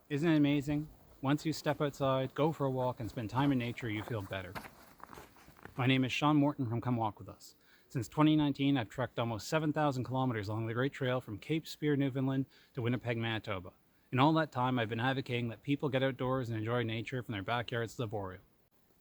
Isn't it amazing? Once you step outside, go for a walk, and spend time in nature, you feel better. My name is Sean Morton from Come Walk With Us. Since 2019, I've trekked almost 7,000 kilometers along the Great Trail from Cape Spear, Newfoundland to Winnipeg, Manitoba. In all that time, I've been advocating that people get outdoors and enjoy nature from their backyards to the Boreal.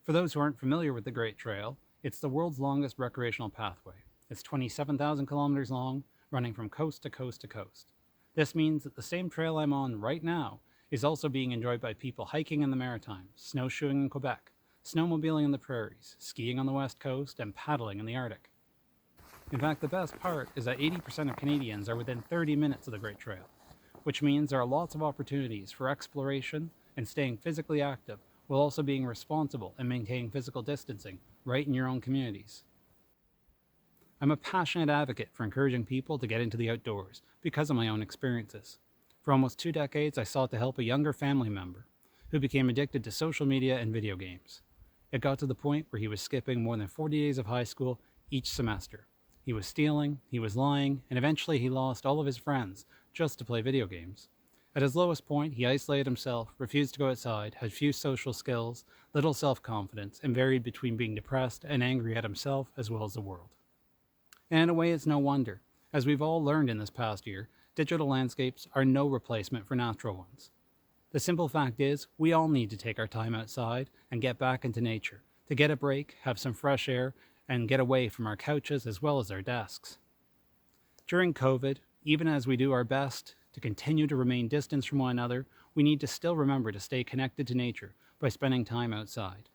For those who aren't familiar with the Great Trail, it's the world's longest recreational pathway. It's 27,000 kilometers long, running from coast to coast to coast. This means that the same trail I'm on right now is also being enjoyed by people hiking in the Maritimes, snowshoeing in Quebec, snowmobiling in the prairies, skiing on the west coast, and paddling in the Arctic. In fact, the best part is that 80% of Canadians are within 30 minutes of the Great Trail, which means there are lots of opportunities for exploration and staying physically active while also being responsible and maintaining physical distancing right in your own communities. I'm a passionate advocate for encouraging people to get into the outdoors because of my own experiences. For almost 2 decades, I sought to help a younger family member who became addicted to social media and video games. It got to the point where he was skipping more than 40 days of high school each semester. He was stealing, he was lying, and eventually he lost all of his friends just to play video games. At his lowest point, he isolated himself, refused to go outside, had few social skills, little self-confidence, and varied between being depressed and angry at himself as well as the world. And in a way, it's no wonder. As we've all learned in this past year, digital landscapes are no replacement for natural ones. The simple fact is, we all need to take our time outside and get back into nature, to get a break, have some fresh air, and get away from our couches as well as our desks. During COVID, even as we do our best to continue to remain distanced from one another, we need to still remember to stay connected to nature by spending time outside.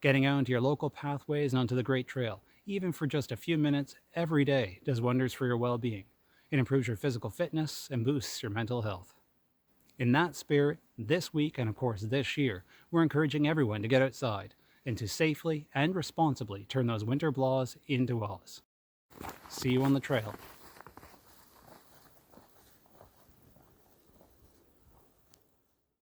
Getting out into your local pathways and onto the Great Trail, even for just a few minutes every day, does wonders for your well-being. It improves your physical fitness and boosts your mental health. In that spirit, this week and of course this year, we're encouraging everyone to get outside and to safely and responsibly turn those winter blaws into Oz. See you on the trail.